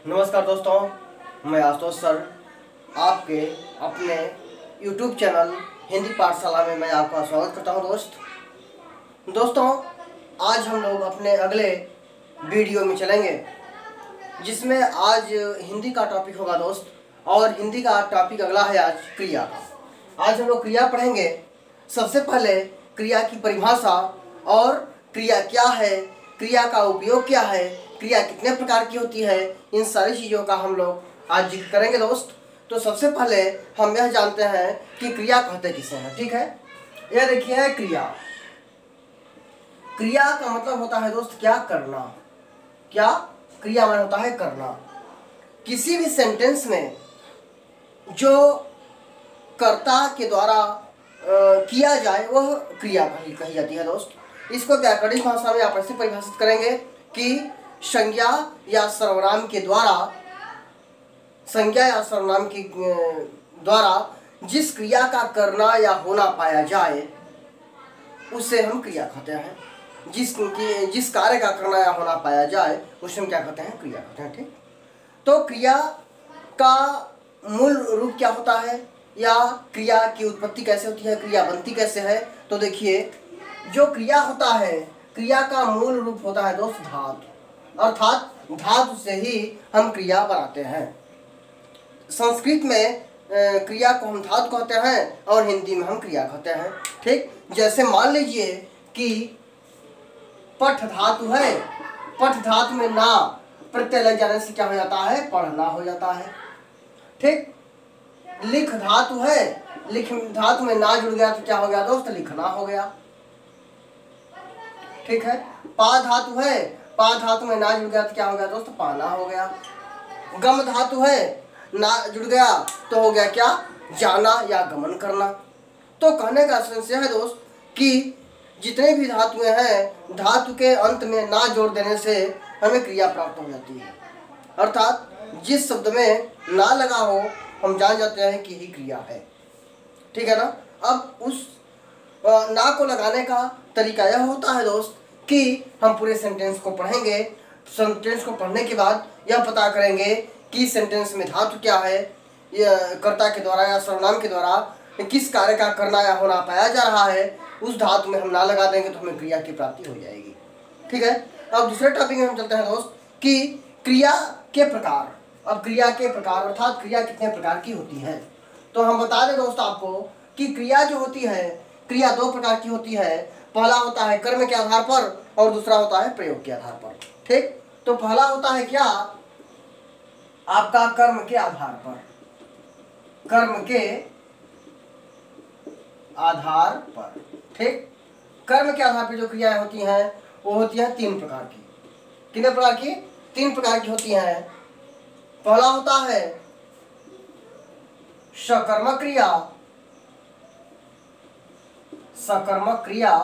नमस्कार दोस्तों, मैं आशुतोष सर आपके अपने YouTube चैनल हिंदी पाठशाला में मैं आपका स्वागत करता हूं। दोस्तों आज हम लोग अपने अगले वीडियो में चलेंगे जिसमें आज हिंदी का टॉपिक होगा दोस्त। और हिंदी का टॉपिक अगला है आज क्रिया का। आज हम लोग क्रिया पढ़ेंगे। सबसे पहले क्रिया की परिभाषा और क्रिया क्या है, क्रिया का उपयोग क्या है, क्रिया कितने प्रकार की होती है, इन सारी चीज़ों का हम लोग आज जिक्र करेंगे दोस्त। तो सबसे पहले हम यह जानते हैं कि क्रिया कहते किसे हैं। ठीक है, यह देखिए है क्रिया। क्रिया का मतलब होता है दोस्त क्या करना। क्या क्रिया मतलब होता है करना। किसी भी सेंटेंस में जो कर्ता के द्वारा किया जाए वह क्रिया कही जाती है दोस्त। इसको व्याकरणिक भाषा में आप ऐसे परिभाषित करेंगे कि संज्ञा या सर्वनाम के द्वारा, संज्ञा या सर्वनाम के द्वारा जिस क्रिया का करना या होना पाया जाए उसे हम क्रिया कहते हैं। जिस कार्य का करना या होना पाया जाए उसे हम क्या कहते हैं, क्रिया कहते हैं। ठीक, तो क्रिया का मूल रूप क्या होता है या क्रिया की उत्पत्ति कैसे होती है, क्रिया बनती कैसे है। तो देखिए, जो क्रिया होता है, क्रिया का मूल रूप होता है दोस्त धातु, अर्थात धातु से ही हम क्रिया बनाते हैं। संस्कृत में क्रिया को हम धातु कहते हैं और हिंदी में हम क्रिया कहते हैं। ठीक, जैसे मान लीजिए कि पठ धातु है, पठ धातु में ना प्रत्यय लग जाने से क्या हो जाता है, पढ़ना हो जाता है। ठीक, लिख धातु है, लिख धातु में ना जुड़ गया तो क्या हो गया दोस्त, लिखना हो गया। ठीक है, पा धातु है, पा धातु में ना जुड़ गया तो क्या हो गया दोस्त, पाना हो गया। गम धातु है, ना जुड़ गया तो हो गया क्या, जाना या गमन करना। तो कहने का संशय है दोस्त कि जितने भी धातुएं हैं, धातु के अंत में ना जोड़ देने से हमें क्रिया प्राप्त हो जाती है। अर्थात जिस शब्द में ना लगा हो हम जान जाते हैं कि ही क्रिया है। ठीक है ना। अब उस ना को लगाने का तरीका यह होता है दोस्त कि हम पूरे सेंटेंस को पढ़ेंगे। सेंटेंस को पढ़ने के बाद यह पता करेंगे कि सेंटेंस में धातु क्या है, कर्ता के द्वारा या सर्वनाम के द्वारा किस कार्य का करना या होना पाया जा रहा है, उस धातु में हम ना लगा देंगे तो हमें क्रिया की प्राप्ति हो जाएगी। ठीक है, अब दूसरे टॉपिक में हम चलते हैं दोस्त कि क्रिया के प्रकार। अब क्रिया के प्रकार अर्थात क्रिया कितने प्रकार की होती है। तो हम बता दें दोस्त आपको कि क्रिया जो होती है, क्रिया दो प्रकार की होती है। पहला होता है कर्म के आधार पर और दूसरा होता है प्रयोग के आधार पर। ठीक, तो पहला होता है क्या, आपका कर्म के आधार पर। कर्म के आधार पर। ठीक, कर्म के आधार पर जो क्रियाएं होती हैं वो होती हैं तीन प्रकार की। कितने प्रकार की, तीन प्रकार की होती हैं। पहला होता है सकर्मक क्रिया, सकर्मक क्रिया।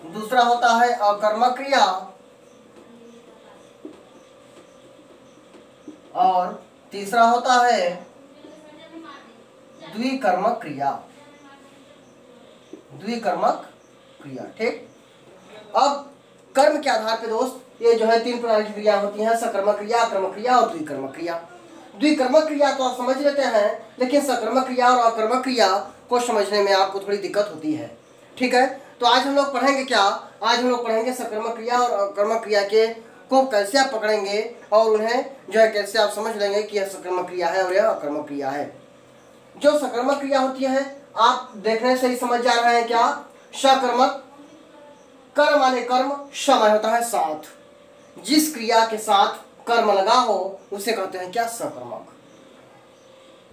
दूसरा होता है अकर्मक क्रिया और तीसरा होता है द्विकर्मक क्रिया। द्विकर्मक क्रिया। ठीक, अब कर्म के आधार पे दोस्त ये जो है तीन प्रकार की क्रिया होती हैं, सकर्मक क्रिया, अकर्मक क्रिया और द्विकर्मक क्रिया। द्विकर्मक क्रिया तो आप समझ लेते हैं, लेकिन सकर्मक क्रिया और अकर्मक क्रिया को समझने में आपको थोड़ी दिक्कत होती है। ठीक है, तो आज हम लोग पढ़ेंगे क्या, आज हम लोग पढ़ेंगे सकर्मक क्रिया और अकर्मक क्रिया के को कैसे आप पकड़ेंगे और उन्हें जो है कैसे आप समझ लेंगे कि यह सकर्मक क्रिया है और यह अकर्मक क्रिया है। जो सकर्मक क्रिया होती है आप देखने से ही समझ जा रहे हैं क्या, सकर्मक, कर्म माने कर्म, समय होता है साथ, जिस क्रिया के साथ कर्म लगा हो उसे कहते हैं क्या, सकर्मक।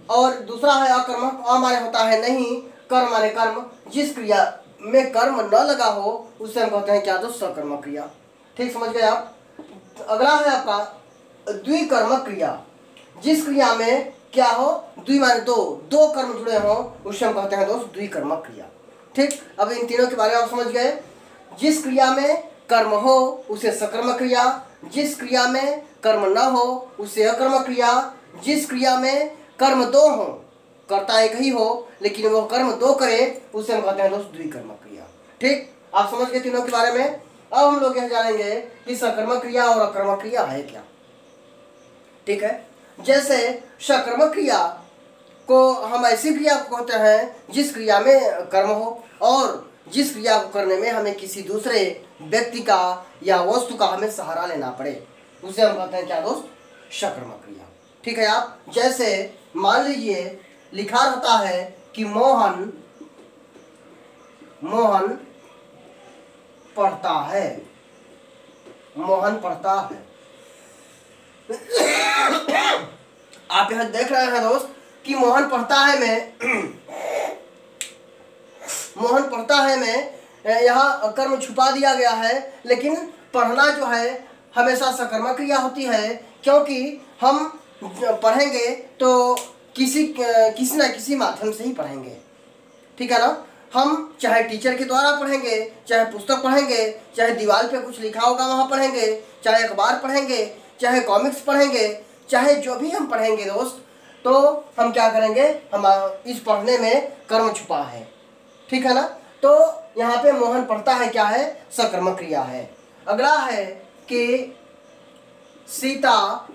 और दूसरा है अकर्मक, अ माने होता है नहीं, कर्म माने कर्म, जिस क्रिया में कर्म न लगा हो उसे हम कहते हैं क्या, तो सकर्मक क्रिया। ठीक, समझ गए आप। अगला है आपका द्विकर्मक क्रिया, जिस क्रिया में क्या हो, द्वि माने दो, दो कर्म जुड़े हो उसे हम कहते हैं दोस्त द्विकर्मक क्रिया। ठीक, अब इन तीनों के बारे में आप समझ गए। जिस क्रिया में कर्म हो उसे सकर्मक क्रिया, जिस क्रिया में कर्म न हो उसे अकर्मक क्रिया, जिस क्रिया में कर्म दो हो, कर्ता एक ही हो लेकिन वो कर्म दो करे उसे हम कहते हैं दोस्त द्विकर्मक क्रिया। ठीक, आप समझ गए तीनों के बारे में। अब हम लोग यह जानेंगे कि सकर्मक क्रिया और अकर्मक क्रिया है क्या। ठीक है, जैसे सकर्मक क्रिया को हम ऐसी क्रिया को कहते हैं जिस क्रिया में कर्म हो और जिस क्रिया को करने में हमें किसी दूसरे व्यक्ति का या वस्तु का हमें सहारा लेना पड़े, उसे हम कहते हैं क्या दोस्त, सकर्मक क्रिया। ठीक है, आप जैसे मान लीजिए लिखा रहता है कि मोहन पढ़ता है, मोहन पढ़ता है। आप यहां देख रहे हैं दोस्त कि मोहन पढ़ता है में मोहन पढ़ता है में यहाँ कर्म छुपा दिया गया है, लेकिन पढ़ना जो है हमेशा सकर्मक क्रिया होती है, क्योंकि हम पढ़ेंगे तो किसी न किसी माध्यम से ही पढ़ेंगे। ठीक है ना, हम चाहे टीचर के द्वारा पढ़ेंगे, चाहे पुस्तक पढ़ेंगे, चाहे दीवार पे कुछ लिखा होगा वहाँ पढ़ेंगे, चाहे अखबार पढ़ेंगे, चाहे कॉमिक्स पढ़ेंगे, चाहे जो भी हम पढ़ेंगे दोस्त, तो हम क्या करेंगे, हम इस पढ़ने में कर्म छुपा है। ठीक है ना, तो यहाँ पे मोहन पढ़ता है क्या है, सकर्मक क्रिया है। अगला है कि सीता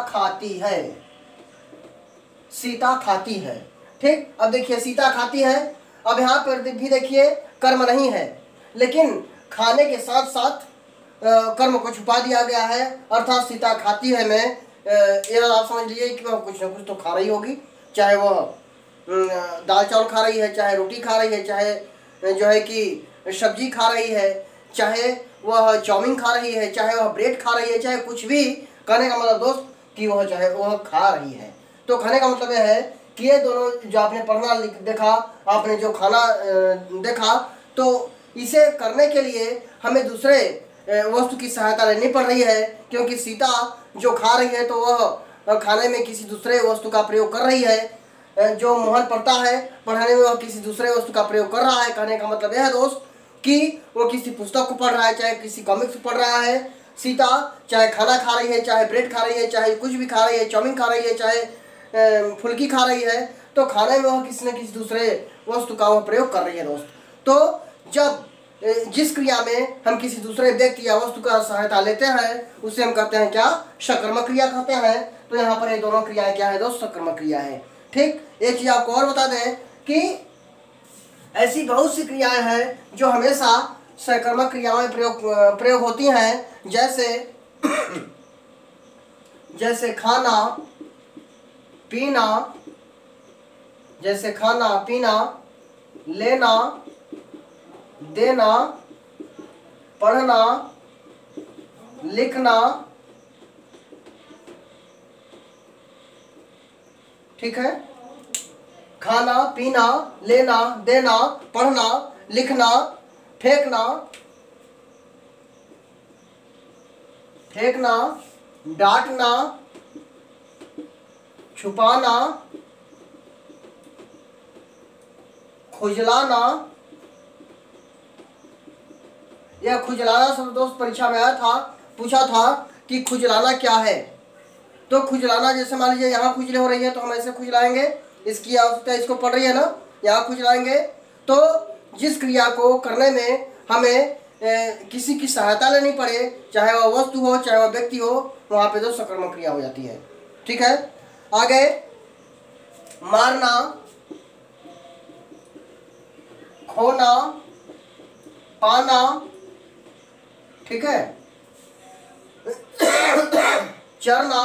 खाती है, सीता खाती है। ठीक, अब देखिए सीता खाती है, अब यहाँ पर भी देखिए कर्म नहीं है, लेकिन खाने के साथ साथ कर्म को छुपा दिया गया है, अर्थात सीता खाती है में ये आप समझ लीजिए कि वह कुछ न कुछ तो खा रही होगी, चाहे वह दाल चावल खा रही है, चाहे रोटी खा रही है, चाहे जो है कि सब्जी खा रही है, चाहे वह चाउमीन खा रही है, चाहे वह ब्रेड खा रही है, चाहे कुछ भी। कहने का मतलब दोस्त कि वह चाहे वह खा रही है, तो खाने का मतलब यह है कि ये दोनों जो आपने पढ़ना देखा, आपने जो खाना देखा, तो इसे करने के लिए हमें दूसरे वस्तु की सहायता लेनी पड़ रही है, क्योंकि सीता जो खा रही है तो वह खाने में किसी दूसरे वस्तु का प्रयोग कर रही है, जो मोहन पढ़ता है पढ़ाने में वह किसी दूसरे वस्तु का प्रयोग कर रहा है। कहने का मतलब यह है दोस्त कि वो किसी पुस्तक को पढ़ रहा है, चाहे किसी कॉमिक्स को पढ़ रहा है। सीता चाहे खाना खा रही है, चाहे ब्रेड खा रही है, चाहे कुछ भी खा रही है, चाउमीन खा रही है, चाहे फुल्की खा रही है, तो खाने में वह किसी न किसी दूसरे वस्तु का वह प्रयोग कर रही है दोस्त। तो जब जिस क्रिया में हम किसी दूसरे व्यक्ति या वस्तु का सहायता लेते हैं उसे हम कहते हैं क्या, सकर्मक क्रिया कहते हैं। तो यहाँ पर ये दोनों क्रियाएं क्या है दोस्त, सकर्मक क्रिया है। ठीक, एक चीज आपको और बता दें कि ऐसी बहुत सी क्रियाएं हैं जो हमेशा सकर्मक क्रियाओं में प्रयोग होती हैं, जैसे खाना पीना, लेना देना, पढ़ना, लिखना। ठीक है, खाना पीना, लेना देना, पढ़ना, लिखना, फेंकना, डांटना, छुपाना, खुजलाना। यह खुजलाना शब्द दोस्त परीक्षा में आया था, पूछा था कि खुजलाना क्या है। तो खुजलाना जैसे मान लीजिए यहाँ खुजली हो रही है तो हम ऐसे खुजलाएंगे, इसकी आवश्यकता इसको पड़ रही है ना, यहाँ खुजलाएंगे। तो जिस क्रिया को करने में हमें किसी की सहायता लेनी पड़े, चाहे वह वस्तु हो चाहे वह व्यक्ति हो, वहाँ पे तो सकर्मक क्रिया हो जाती है। ठीक है, आगे मारना, खोना, पाना। ठीक है, चरना,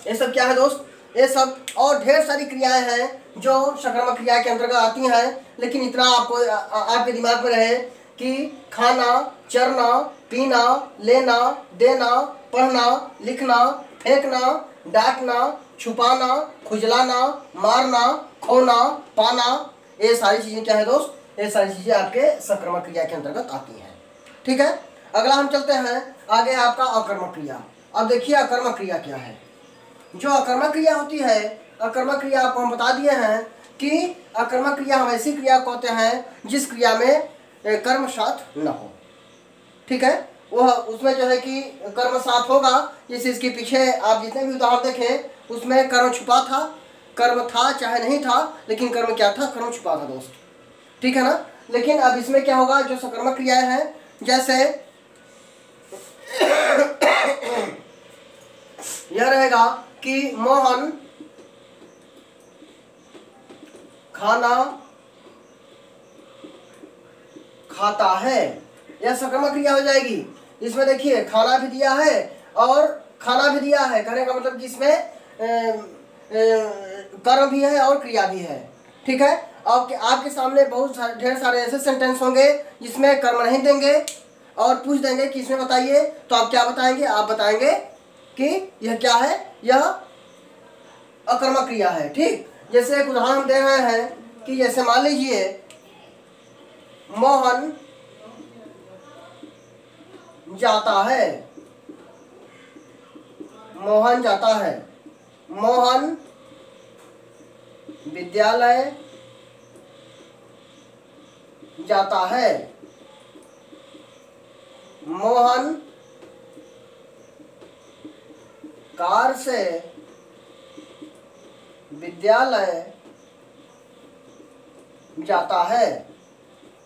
ये सब क्या है दोस्त, ये सब और ढेर सारी क्रियाएं हैं जो सकर्मक क्रिया के अंतर्गत आती हैं। लेकिन इतना आपको आपके दिमाग में रहे कि खाना, चरना, पीना, लेना देना, पढ़ना, लिखना, फेंकना, डांटना, छुपाना, खुजलाना, मारना, खोना, पाना, ये सारी चीजें क्या है दोस्त, ये सारी चीजें आपके सकर्मक क्रिया के अंतर्गत आती हैं। ठीक है, अगला हम चलते हैं आगे आपका अकर्मक क्रिया। अब देखिए अकर्मक क्रिया क्या है। जो अकर्मक क्रिया होती है, अकर्मक क्रिया आपको हम बता दिए हैं कि अकर्मक क्रिया हम ऐसी क्रिया कहते हैं जिस क्रिया में कर्म साथ न हो। ठीक है, वह उसमें जो है कि कर्म साथ होगा। जैसे इसके पीछे आप जितने भी उदाहरण देखें उसमें कर्म छुपा था, कर्म था चाहे नहीं था, लेकिन कर्म क्या था, कर्म छुपा था दोस्त, ठीक है ना। लेकिन अब इसमें क्या होगा, जो सकर्मक क्रियाएं हैं, जैसे यह रहेगा कि मोहन खाना खाता है, यह सकर्मक क्रिया हो जाएगी। इसमें देखिए खाना भी दिया है और खाना भी दिया है, कहने का मतलब कि इसमें कर्म भी है और क्रिया भी है, ठीक है। आपके सामने बहुत ढेर सारे ऐसे सेंटेंस होंगे जिसमें कर्म नहीं देंगे और पूछ देंगे कि इसमें बताइए, तो आप क्या बताएंगे, आप बताएंगे कि यह क्या है, यह अकर्मक क्रिया है, ठीक। जैसे एक उदाहरण हम दे रहे हैं कि जैसे मान लीजिए मोहन जाता है, मोहन जाता है, मोहन विद्यालय जाता है, मोहन कार से विद्यालय जाता है।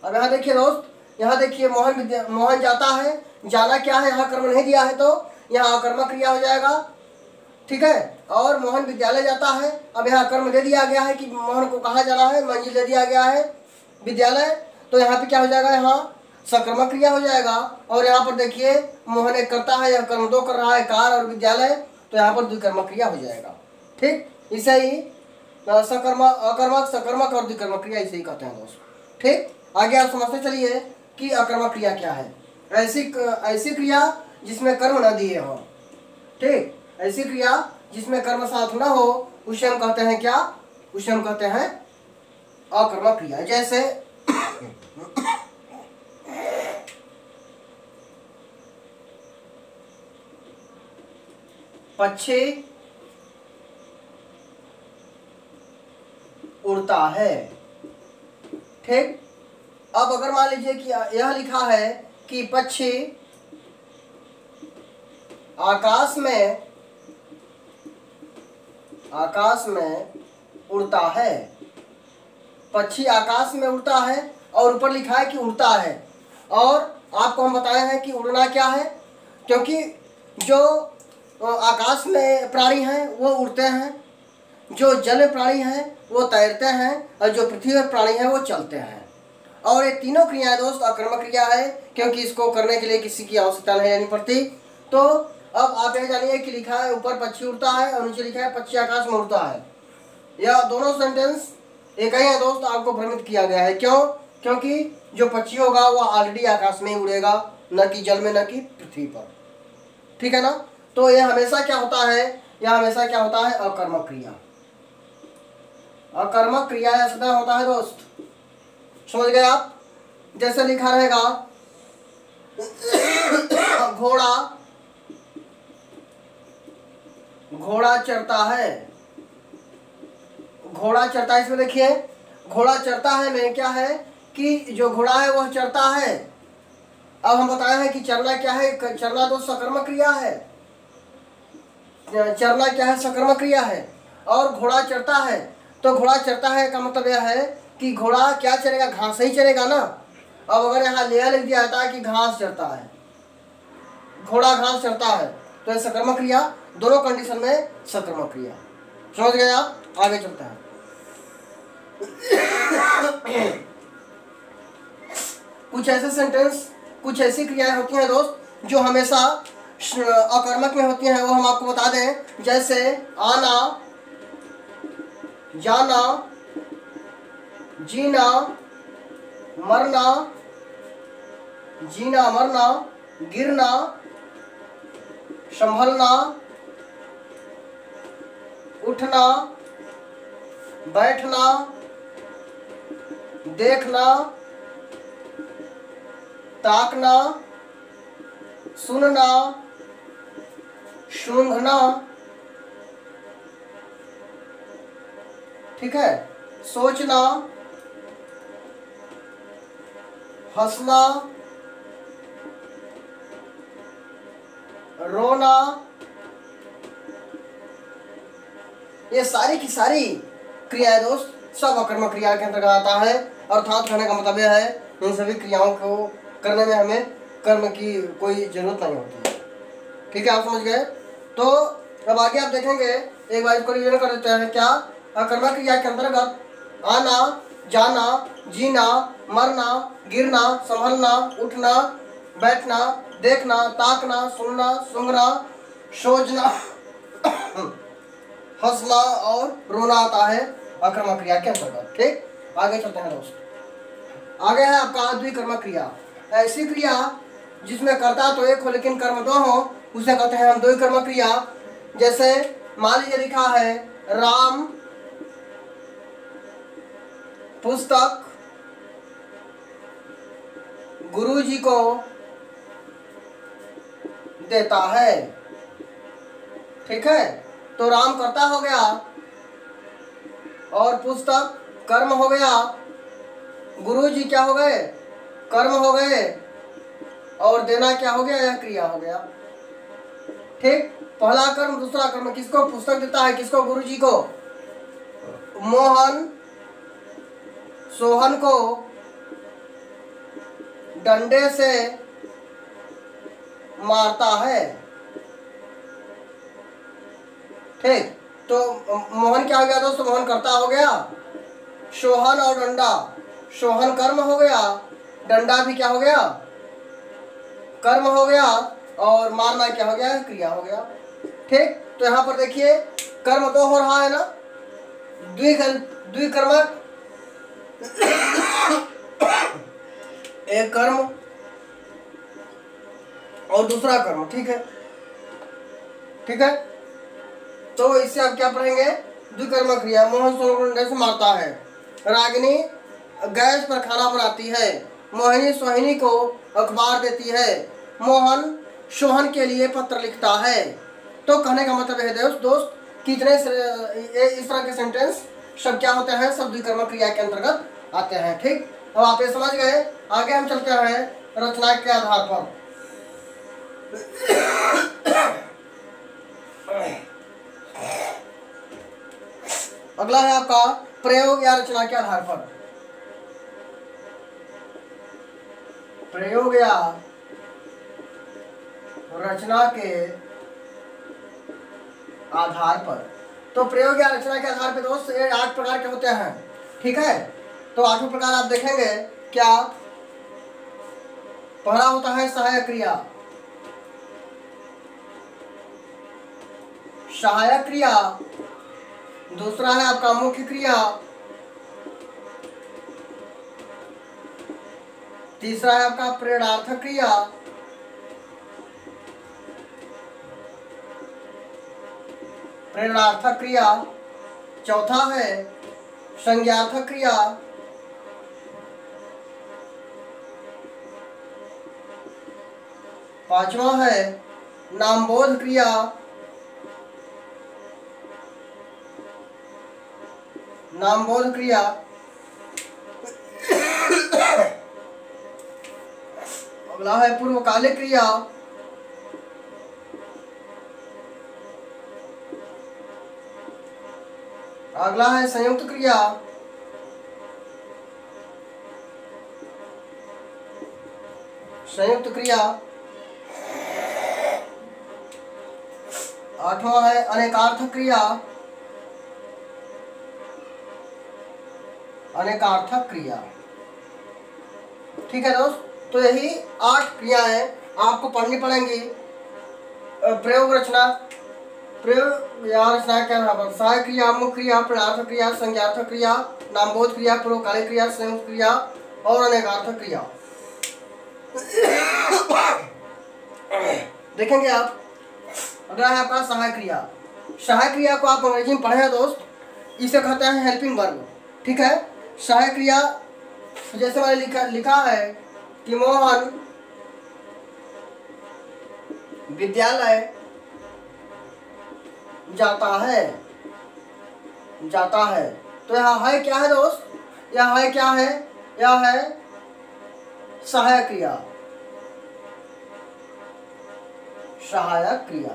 अब यहाँ देखिए दोस्त, यहाँ देखिए मोहन जाता है, जाना क्या है, यहाँ कर्म नहीं दिया है तो यहाँ अकर्मक क्रिया हो जाएगा, ठीक है। और मोहन विद्यालय जाता है, अब यहाँ कर्म दे दिया गया है कि मोहन को कहाँ जाना है, मंजिल दे दिया गया है विद्यालय, तो यहाँ पे क्या हो जाएगा, यहाँ सकर्मक क्रिया हो जाएगा। और यहाँ पर देखिए मोहन एक करता है, यह कर्म दो कर रहा है, कार और विद्यालय, तो यहाँ पर द्विकर्मक क्रिया हो जाएगा, ठीक। इसे ही सकर्मक, अकर्मक, सकर्मक और द्विकर्मक क्रिया इसे ही कहते हैं दोस्त, ठीक। आगे आप समझते चलिए कि अकर्मक क्रिया क्या है। ऐसी क्रिया जिसमें कर्म न दिए हो, ठीक। ऐसी क्रिया जिसमें कर्म साथ न हो उसे हम कहते हैं क्या, उसे हम कहते हैं अकर्मक क्रिया। जैसे पक्षी उड़ता है, ठीक। अब अगर मान लीजिए कि यह लिखा है कि पक्षी आकाश में उड़ता है, पक्षी आकाश में उड़ता है और ऊपर लिखा है कि उड़ता है। और आपको हम बताए हैं कि उड़ना क्या है, क्योंकि जो आकाश में प्राणी हैं वो उड़ते हैं, जो जल में प्राणी हैं वो तैरते हैं, और जो पृथ्वी पर प्राणी हैं वो चलते हैं। और ये तीनों क्रियाएं दोस्त अकर्मक क्रिया है, क्योंकि इसको करने के लिए किसी की आवश्यकता नहीं लेनी पड़ती। तो अब आप यह जानिए कि लिखा है ऊपर पक्षी उड़ता है और नीचे लिखा है पक्षी आकाश में उड़ता है, यह दोनों सेंटेंस एक ही है दोस्त, आपको भ्रमित किया गया है। क्यों? क्योंकि जो पक्षी होगा वह ऑलरेडी आकाश में ही उड़ेगा, न कि जल में, न कि पृथ्वी पर, ठीक है ना। तो यह हमेशा क्या होता है, यह हमेशा क्या होता है, अकर्मक क्रिया। अकर्मक क्रिया या सदा होता है दोस्त, समझ गए आप। जैसे लिखा रहेगा घोड़ा चरता है, घोड़ा चरता है, इसमें देखिए घोड़ा चरता है में क्या है कि जो घोड़ा है वह चरता है। अब हम बताए हैं कि चरना क्या है, चरना तो सकर्मक क्रिया है, चरना क्या है, सकर्मक क्रिया है। और घोड़ा चरता है, तो घोड़ा चरता है का मतलब यह है कि घोड़ा क्या चरेगा, घास ही चरेगा ना। अब अगर यहाँ लेया लिख दिया जाता है कि घास चरता है, घोड़ा घास चरता है, तो यह सकर्मक क्रिया, दोनों कंडीशन में सकर्मक क्रिया, समझ गए आप। आगे चलते हैं। कुछ ऐसे सेंटेंस, कुछ ऐसी क्रियाएं होती हैं दोस्त जो हमेशा अकर्मक में होती हैं, वो हम आपको बता दें। जैसे आना, जाना, जीना, मरना, जीना मरना, गिरना, संभलना, उठना, बैठना, देखना, ताकना, सुनना, सूंघना, ठीक है, सोचना, हंसना, रोना, ये सारी की सारी क्रियाएं दोस्त सब अकर्मक क्रिया के अंतर्गत आता है। अर्थात कहने का मतलब यह है इन सभी क्रियाओं को करने में हमें कर्म की कोई जरूरत नहीं होती है। ठीक है, आप समझ गए। तो अब आगे आप देखेंगे, एक बार इसको रिवीजन कर देते हैं। क्या अकर्मक क्रिया के अंतर्गत आना, जाना, जीना, मरना, गिरना, संभलना, उठना, बैठना, देखना, ताकना, सुनना, सूंघना, सोचना, हंसना और रोना आता है अकर्मक क्रिया के अंतर्गत। ठीक, आगे चलते हैं दोस्त। आगे है आपका द्विकर्मक क्रिया। ऐसी क्रिया जिसमें कर्ता तो एक हो लेकिन कर्म दो हो, उसे कहते हैं हम द्विकर्मक क्रिया। जैसे मान लीजिए लिखा है राम पुस्तक गुरुजी को देता है। ठीक है, तो राम कर्ता हो गया और पुस्तक कर्म हो गया, गुरुजी क्या हो गए, कर्म हो गए, और देना क्या हो गया, यह क्रिया हो गया। ठीक, पहला कर्म दूसरा कर्म, किसको पुस्तक देता है, किसको, गुरुजी को। मोहन सोहन को डंडे से मारता है। ठीक, तो मोहन क्या हो गया दोस्तों, मोहन कर्ता हो गया, सोहन और डंडा, सोहन कर्म हो गया, डंडा भी क्या हो गया, कर्म हो गया, और मारना क्या हो गया, क्रिया हो गया। ठीक, तो यहाँ पर देखिए कर्म तो हो रहा है ना, द्विकर्मक, एक कर्म और दूसरा कर्म। ठीक है, ठीक है, तो इससे आप क्या पढ़ेंगे, द्विकर्मक क्रिया। मोहन सोहन को डंडे से मारता है, रागिनी गैस पर खाना बनाती है, मोहिनी सोहिनी को अखबार देती है, मोहन सोहन के लिए पत्र लिखता है। तो कहने का मतलब है दोस्त कितने इस तरह के सेंटेंस सब क्या होते हैं, सब द्विकर्मक क्रिया के अंतर्गत आते हैं। ठीक, अब आप ये समझ गए। आगे हम चलते हैं रचना के आधार पर। अगला है आपका प्रयोग या रचना के आधार पर। प्रयोग या रचना के आधार पर। तो प्रयोग या रचना के आधार पर दोस्त ये 8 प्रकार के होते हैं। ठीक है, तो 8 प्रकार आप देखेंगे। क्या पहला होता है सहायक क्रिया। सहायक क्रिया, दूसरा है आपका मुख्य क्रिया, तीसरा है आपका प्रेरणार्थक क्रिया, प्रेरणार्थक क्रिया, चौथा है संज्ञार्थक क्रिया, पांचवा है नामबोध क्रिया, नामबोध क्रिया, अगला है पूर्वकालिक क्रिया, अगला है संयुक्त क्रिया, संयुक्त क्रिया, आठवां है अनेकार्थक क्रिया, अनेकार्थक क्रिया। ठीक है दोस्त, तो यही 8 क्रियाएं आपको पढ़नी पड़ेंगी। प्रयोग रचना, प्रयोग या रचना क्या है, सहायक क्रिया, मुख्य क्रिया, प्रेरणार्थक क्रिया, संज्ञार्थक क्रिया, नामबोध क्रिया, पूर्वकालिक क्रिया, संयुक्त क्रिया और अनेकार्थक क्रिया। देखेंगे आप। अगला है आपका सहायक क्रिया। सहायक क्रिया को आप अंग्रेजी में पढ़े हैं दोस्त, इसे कहते हैं हेल्पिंग वर्ब। ठीक है, सहायक क्रिया जैसे मैंने लिखा है कि मोहन विद्यालय जाता है, जाता है। तो यह है क्या है दोस्त, यह है क्या है, यह है सहायक क्रिया। सहायक क्रिया।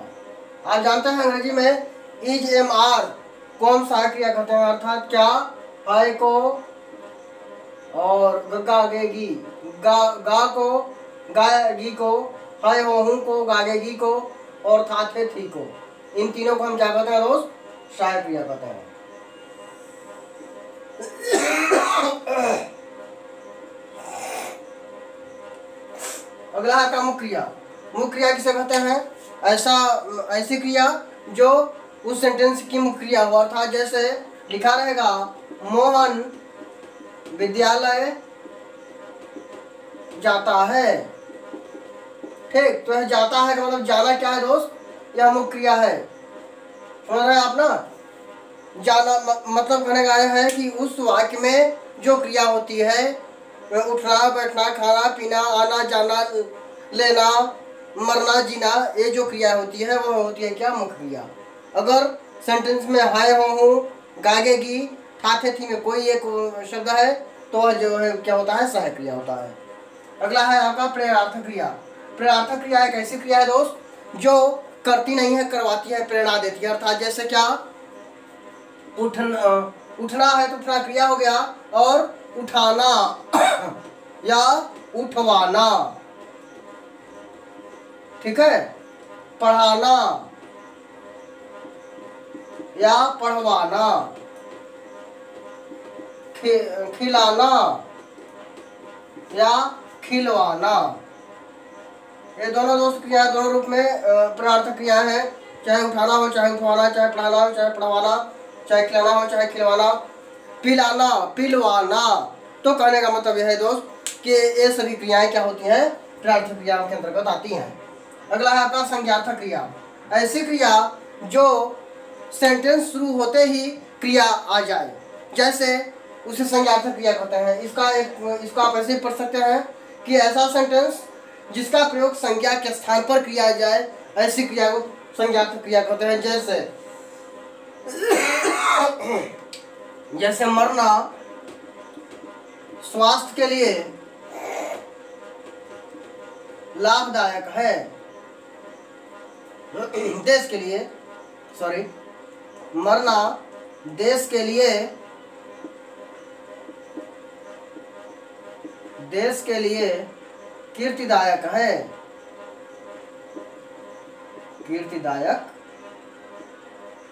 आप जानते हैं अंग्रेजी में इज एम आर को हम सहायक क्रिया कहते हैं, अर्थात क्या, है को और गागेगी, गा को, गाएगी को, है हो हूँ को, गागेगी को और था थे थी को, इन तीनों को हम क्या कहते हैं दोस्त, सहायक क्रिया कहते हैं। अगला है आपका मुख्य क्रिया। मुख्य क्रिया किसे कहते हैं, ऐसी क्रिया जो उस सेंटेंस की मुख्य क्रिया हो, अर्थात जैसे लिखा रहेगा मोहन विद्यालय जाता है, ठीक, तो यह जाता है का मतलब जाना क्या है दोस्त, यह मुख्य क्रिया है, समझ रहे हैं आप ना। जाना मतलब कहने का है कि उस वाक्य में जो क्रिया होती है, उठना बैठना खाना पीना आना जाना लेना मरना जीना, ये जो क्रिया होती है वो होती है क्या, मुख्य क्रिया। अगर सेंटेंस में हाय हो हूँ गागेगी था थे थी में कोई एक शब्द है तो वह जो है क्या होता है, सहायक क्रिया होता है। अगला है आपका प्रेरणार्थक क्रिया। प्रेरणार्थक क्रिया एक ऐसी क्रिया है दोस्त जो करती नहीं है, करवाती है, प्रेरणा देती है, अर्थात जैसे क्या, उठना है तो उठना क्रिया हो गया, और उठाना या उठवाना, ठीक है, पढ़ाना या पढ़वाना, खिलाना या खिलवाना, ये दोनों दोस्त क्रिया दोनों रूप में प्रेरणार्थक क्रिया है, चाहे उठाना हो चाहे उठवाना, चाहे पढ़ाना हो चाहे पढ़वाना, चाहे खिलाना हो चाहे खिलवाना, पिलाना पिलवाना। तो कहने का मतलब यह है दोस्त कि ये सभी क्रियाएं क्या होती हैं, प्रेरणार्थक क्रियाओं के अंतर्गत आती हैं। अगला है आपका संज्ञार्थक क्रिया। ऐसी क्रिया जो सेंटेंस शुरू होते ही क्रिया आ जाए, जैसे उसे संज्ञार्थक क्रिया कहते हैं। इसका आप ऐसे पढ़ सकते हैं कि ऐसा सेंटेंस जिसका प्रयोग संज्ञा के स्थान पर किया जाए, ऐसी क्रिया को संज्ञार्थक क्रिया कहते हैं। जैसे मरना स्वास्थ्य के लिए लाभदायक है, देश के लिए, सॉरी, मरना देश के लिए कीर्तिदायक है, कीर्तिदायक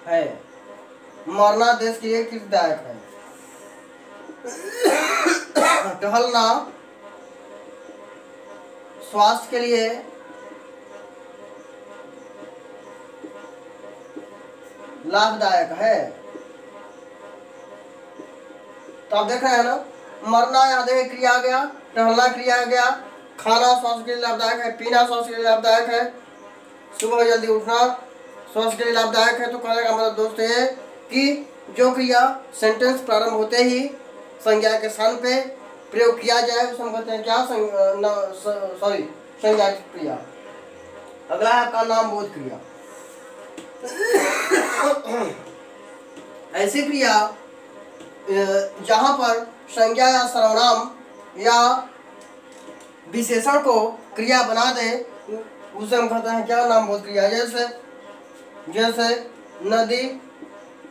है, मरना देश के लिए कीर्तिदायक है। टहलना स्वास्थ्य के लिए लाभदायक है। तो आप देख रहे हैं ना, मरना यहाँ देखिए क्रिया आ गया, टहलना क्रिया आ गया, खाना स्वास्थ्य के लिए लाभदायक है, पीना स्वास्थ्य के लिए लाभदायक है, सुबह जल्दी उठना स्वास्थ्य के लिए लाभदायक है। तो कहने का मतलब दोस्त ये कि जो क्रिया सेंटेंस प्रारंभ होते ही संज्ञा के स्थान पे प्रयोग किया जाए उसे हम कहते हैं क्या, संज्ञार्थक क्रिया। अगला है आपका नामबोध क्रिया। ऐसी क्रिया जहां पर संज्ञा या सर्वनाम या विशेषण को क्रिया बना दे उसे हम कहते हैं क्या, नामबोध क्रिया। जैसे नदी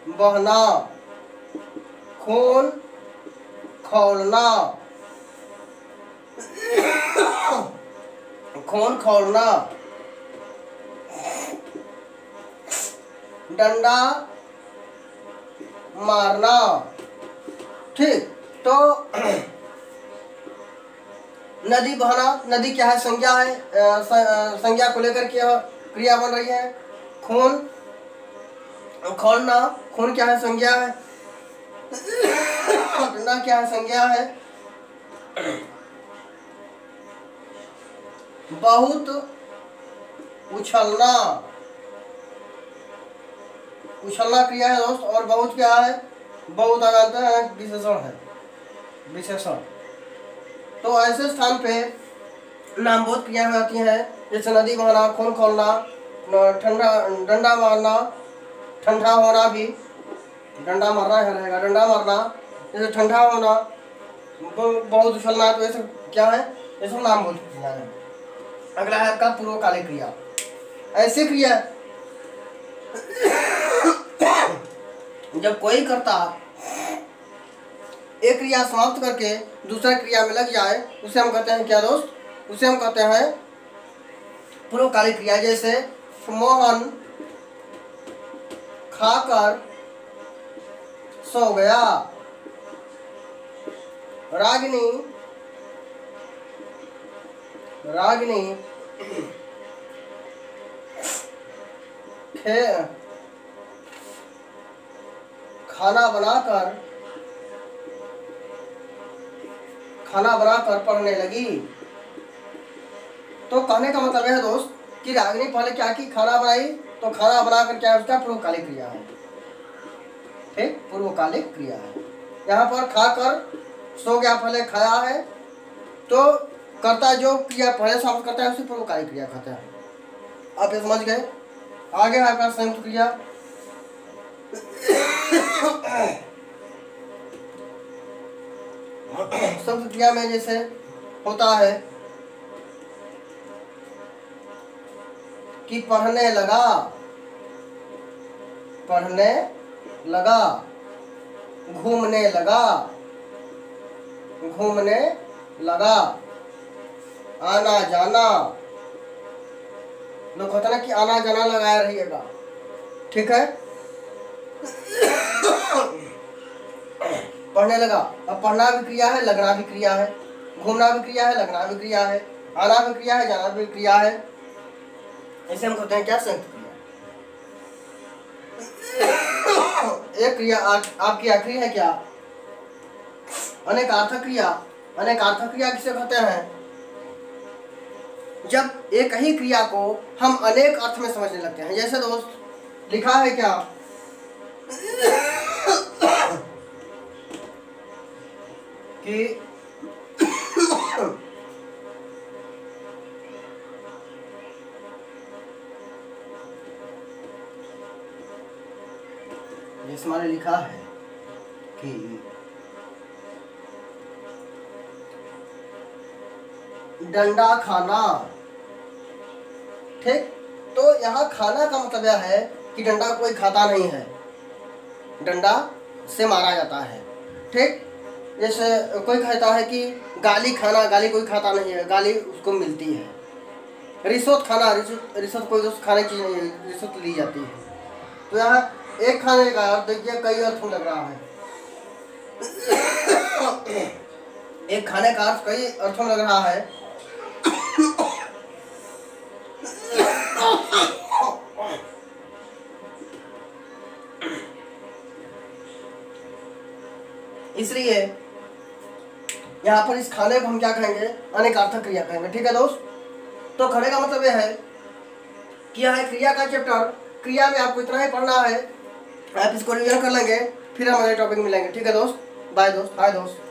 बहना, खून खौलना, खून खौलना, डंडा मारना, ठीक। तो नदी बहना, नदी क्या है, संज्ञा है, संज्ञा को लेकर के क्रिया बन रही है। खून खौलना, खून क्या है, संज्ञा है। डंडा क्या है, संज्ञा है। बहुत उछलना, उछलना क्रिया है दोस्त, और बहुत क्या है, बहुत आ जाता है विशेषण है, विशेषण। तो ऐसे स्थान पे नामबोध क्रिया होती है, जैसे नदी बहना, खून खोलना, डंडा मारना, ठंडा होना भी, डंडा मारना है रहेगा, डंडा मारना, जैसे ठंडा होना, बहुत उछलना, तो ये सब क्या है, ये सब नामबोध क्रिया है। अगला है आपका पूर्वकालिक क्रिया। ऐसी क्रिया जब कोई कर्ता एक क्रिया समाप्त करके दूसरा क्रिया में लग जाए उसे हम कहते हैं क्या दोस्त, उसे हम कहते हैं पूर्वकालिक क्रिया। जैसे मोहन खाकर सो गया, रागिनी खाना बनाकर पढ़ने लगी। तो कहने का मतलब है दोस्त कि रागिनी पहले क्या की, खाना बनाई, तो खाना बनाकर क्या है उसका पूर्वकालिक क्रिया है, ठीक, पूर्वकालिक क्रिया है। यहाँ पर खाकर सो गया पहले खाया है, तो कर्ता जो क्रिया पहले समाप्त करता है उसे पूर्वकालिक क्रिया कहते हैं। आप ये समझ गए। आगे है आपका संयुक्त क्रिया। संयुक्त क्रिया में जैसे होता है कि पढ़ने लगा, घूमने लगा, आना जाना, लोग कहते ना कि आना जाना लगाया रहिएगा, ठीक है। पढ़ने लगा, अब पढ़ना भी क्रिया है, लगना भी क्रिया है, घूमना भी क्रिया है, लगना भी क्रिया है, आना भी क्रिया है, जाना भी क्रिया है। इसे हम कहते हैं क्या, संयुक्त क्रिया। एक क्रिया आपकी आखिरी है क्या, अनेकार्थक क्रिया। अनेकार्थक क्रिया किसे कहते हैं, जब एक ही क्रिया को हम अनेक अर्थ में समझने लगते हैं। जैसे दोस्त लिखा है क्या कि जिसमें हमारे लिखा है कि डंडा खाना, ठीक। तो यहाँ खाना का मतलब यह है कि डंडा कोई खाता नहीं है, डंडा से मारा जाता है, ठीक। जैसे कोई कहता है कि गाली खाना, गाली कोई खाता नहीं है, गाली उसको मिलती है। रिश्वत खाना, रिश्वत कोई दोस्त खाने की चीज़ नहीं है, रिश्वत ली जाती है। तो यहाँ एक खाने का अर्थ देखिए कई अर्थ में लग रहा है। एक खाने का अर्थ कई अर्थों में लग रहा है। इसलिए यहाँ पर इस खाने को हम क्या कहेंगे, अनेकार्थक क्रिया कहेंगे, ठीक है दोस्त। तो खाने का मतलब यह है कि यह है क्रिया का चैप्टर। क्रिया में आपको इतना ही पढ़ना है, आप इसको रिवीजन कर लेंगे, फिर हम अगले टॉपिक में मिलेंगे, ठीक है दोस्त। बाय दोस्त, हाय दोस्त।